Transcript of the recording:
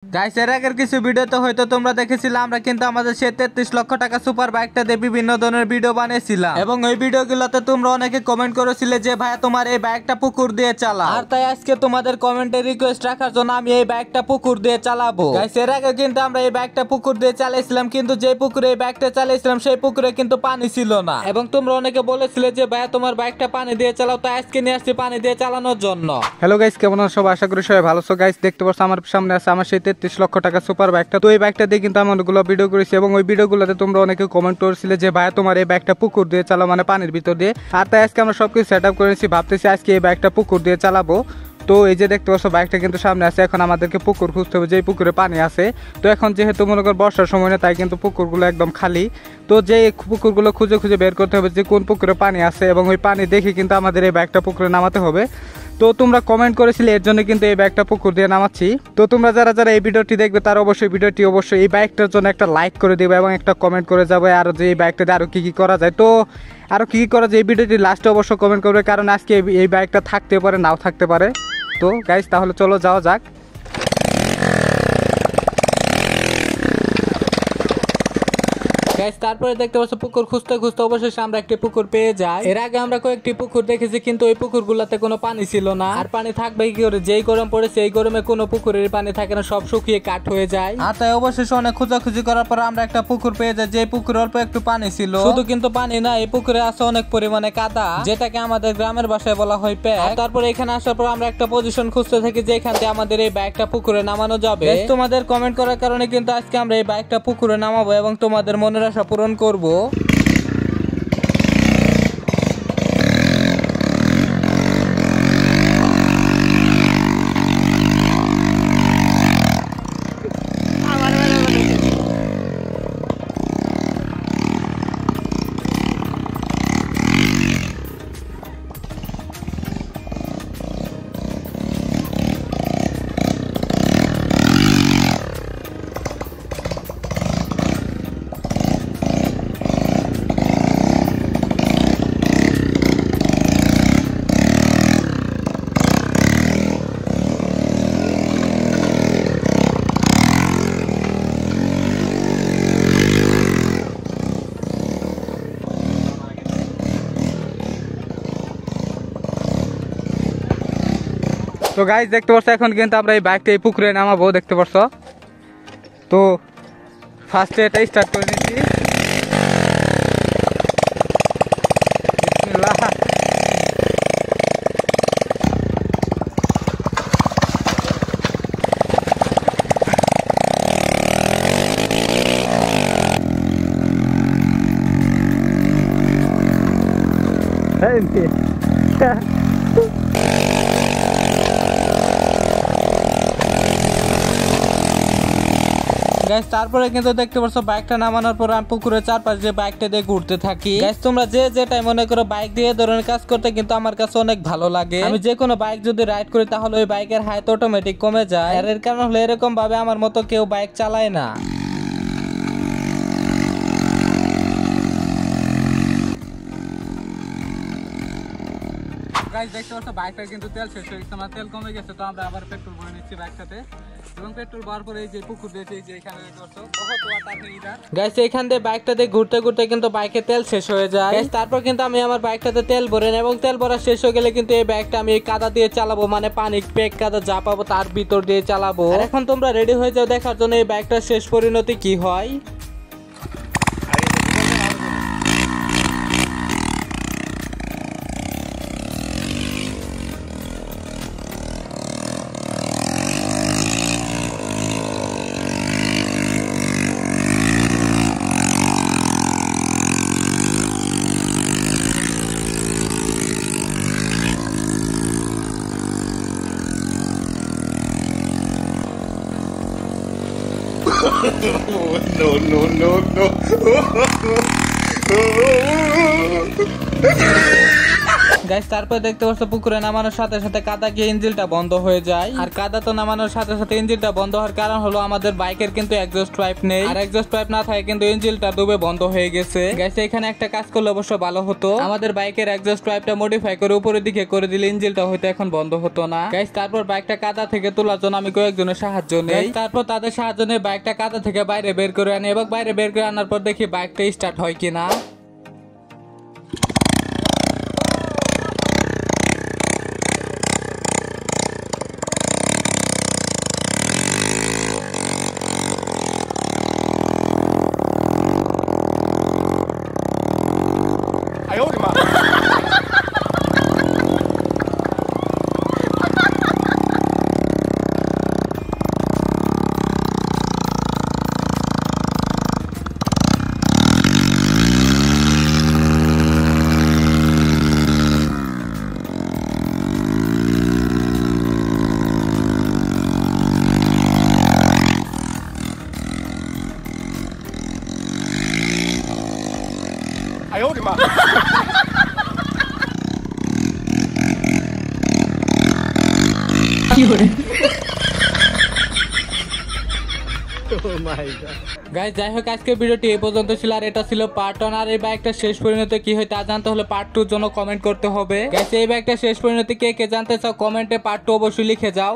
Guys এর আগের কিছু ভিডিওতে হয়তো তোমরা দেখেছিলে আমরা কিন্তু আমাদের সেই 33 লক্ষ টাকা সুপার বাইকটা দিয়ে বিভিন্ন ধরনের ভিডিও বানিয়েছিলাম এবং ওই ভিডিওগুলোতে তোমরা অনেকে কমেন্ট করেছিলে যে ভাই তোমার এই বাইকটা পুকুর দিয়ে চালাও। আর তাই আজকে তোমাদের কমেন্টে রিকোয়েস্ট রাখার জন্য আমি এই বাইকটা পুকুর দিয়ে চালাবো। গাইস এর আগে কিন্তু আমরা এই বাইকটা পুকুর দিয়ে চালিয়েছিলাম, কিন্তু যে পুকুরে এই বাইকটা চালিয়েছিলাম সেই পুকুরে কিন্তু পানি ছিল না এবং তোমরা অনেকে বলেছিলে যে ভাই তোমার বাইকটা পানি দিয়ে চালাও, তাই আজকে নিয়ে আসছি পানি দিয়ে চালানোর জন্য। হ্যালো গাইস, কেমন আছো সবাই? আশা করি সবাই ভালো আছো। গাইস দেখতে পাচ্ছ আমার সামনে আছে আমার সেই 33 লক্ষ টাকা সুপার বাইকটা। তো এই বাইকটা দিয়ে কিন্তু আমি অনেকগুলো ভিডিও করেছি এবং ওই ভিডিওগুলোতে তোমরা অনেকে কমেন্ট করেছিলে যে ভাই তোমার এই বাইকটা পুকুর দিয়ে চালাও, মানে পানির ভিতর দিয়ে। আর তাই আজকে আমরা সবকিছু সেট আপ করেছি, ভাবতেছি আজকে এই বাইকটা পুকুর দিয়ে চালাবো। তো এই যে দেখতে পাচ্ছ বাইকটা কিন্তু সামনে আছে, এখন আমাদেরকে পুকুর খুঁজতে হবে যে পুকুরে পানি আছে। তো এখন যেহেতু মনে কর বর্ষার সময় না, তাই কিন্তু পুকুরগুলো একদম খালি। তো যে পুকুরগুলো খুঁজে খুঁজে বের করতে হবে যে কোন পুকুরে পানি আছে এবং ওই পানি দেখে কিন্তু আমাদের এই বাইকটা পুকুরে নামাতে হবে। তো তোমরা কমেন্ট করেছিলে, এর জন্য কিন্তু এই বাইকটা পুকুর দিয়ে নামাচ্ছি। তো তোমরা যারা যারা এই ভিডিওটি দেখবে তারা অবশ্যই ভিডিওটি অবশ্যই এই বাইকটার জন্য একটা লাইক করে দেবে এবং একটা কমেন্ট করে যাবে আর যে এই বাইকটাতে আরও কী কী করা যায়। তো আরও কী কী করা যায় এই ভিডিওটি লাস্টে অবশ্যই কমেন্ট করবে, কারণ আজকে এই বাইকটা থাকতে পারে নাও থাকতে পারে। তো গাইস তাহলে চলো যাওয়া যাক। গাইস তারপরে দেখতে পাচ্ছ পুকুর খুঁজতে খুঁজতে অবশেষে আমরা একটি পুকুর পেয়ে যাই। এর আগে আমরা কয়েকটি পুকুর দেখেছি, কিন্তু ওই পুকুরগুলোতে কোনো পানি ছিল না। আর পানি থাকবে কি করে? যেই গরম পড়েছে এই গরমে কোনো পুকুরের পানি থাকে না, সব শুকিয়ে কাঠ হয়ে যায়। আর তাই অবশেষে অনেক খোঁজাখুঁজি করার পর আমরা একটা পুকুর পেয়ে যাই, যে পুকুরে অল্প একটু পানি ছিল। শুধু কিন্তু পানি না, এই পুকুরে আছে অনেক পরিমাণে কাদা, যেটাকে আমাদের গ্রামের ভাষায় বলা হয় প্যাক। তারপরে এখানে আসার পর আমরা একটা পজিশন খুঁজতে থাকি যে এখান থেকে আমাদের এই বাইকটা পুকুরে নামানো যাবে। তোমাদের কমেন্ট করার কারণে কিন্তু আজকে আমরা এই বাইকটা পুকুরে নামাবো এবং তোমাদের মনের আশা পূরণ করব। তো গাইস দেখতে পাচ্ছ এখন কিন্তু আমরা এই বাইকটা এই পুকুরে নামাবো, দেখতে পাচ্ছ। তো ফার্স্টে এটা স্টার্ট করে নিচ্ছি। বিসমিল্লাহ। গাইস তারপরে কিন্তু দেখতে পাচ্ছ বাইকটা নামানোর পর আমি পুকুরের চারপাশ দিয়ে বাইকটা দিয়ে ঘুরতে থাকি। গাইস তোমরা যে যেটাই মনে করো বাইক দিয়ে ধরনের কাজ করতে কিন্তু আমার কাছে অনেক ভালো লাগে। আমি যে কোনো বাইক যদি রাইড করি তাহলে ওই বাইকের হাইট অটোমেটিক কমে যায়। আর এর কারণ হলো এরকম ভাবে আমার মতো কেউ বাইক চালায় না। গাইস দেখতে পাচ্ছ বাইকটা কিন্তু তেল শেষ হয়ে গেছে, আমার তেল কমে গেছে। তো আমরা আবার পেট্রোল ভরে নিচ্ছি বাইকটাতে এবং পেট্রোল ভরার পরে এই যে পুকুর দিয়েছে এই যে এখানে গাইস এখান দিয়ে বাইকটাতে ঘুরতে ঘুরতে কিন্তু বাইকে তেল শেষ হয়ে যায়। গাইস তারপর কিন্তু আমি আমার বাইকটাতে তেল ভরে নিই এবং তেল ভরা শেষ হয়ে গেলে কিন্তু এই বাইকটা আমি এই কাদা দিয়ে চালাবো, মানে পানি পেক কাদা যা পাবো তার ভিতর দিয়ে চালাবো। আর এখন তোমরা রেডি হয়ে যাও দেখার জন্য এই বাইকটার শেষ পরিণতি কি হয়। no. গাইস তারপর দেখতে পাচ্ছ পুকুরে নামানোর সাথে সাথে কাদা গিয়ে ইঞ্জিনটা বন্ধ হয়ে যায়। আর কাদা তো নামানোর সাথে সাথে ইঞ্জিনটা বন্ধ হওয়ার কারণ হলো আমাদের বাইকের কিন্তু এক্সস্ট পাইপ নেই, আর এক্সস্ট পাইপ না থাকে কিন্তু ইঞ্জিনটা ডুবে বন্ধ হয়ে গেছে। গাইস এখানে একটা কাজ করলে অবশ্য ভালো হতো, আমাদের বাইকের এক্সস্ট পাইপটা মডিফাই করে উপরের দিকে করে দিলে ইঞ্জিনটা হয়তো এখন বন্ধ হতো না। গাইস তারপর বাইকটা কাদা থেকে তোলার জন্য আমি কয়েকজনের সাহায্য নেই, তারপর তাদের সাহায্য নিয়ে বাইকটা কাদা থেকে বাইরে বের করে আনি এবং বাইরে বের করে আনার পর দেখি বাইকটা স্টার্ট হয় কিনা। গাইস যাই হোক আজকের ভিডিওটি এই পর্যন্ত ছিল, আর এটা ছিল পার্ট 1। আর এই বাইকটা শেষ পরিণতি কি হয় তা জানতে হলে পার্ট 2 জন্য কমেন্ট করতে হবে। গাইস এই বাইকটা শেষ পরিণতি কে কে জানতে চাও কমেন্টে পার্ট 2 অবশ্যই লিখে যাও।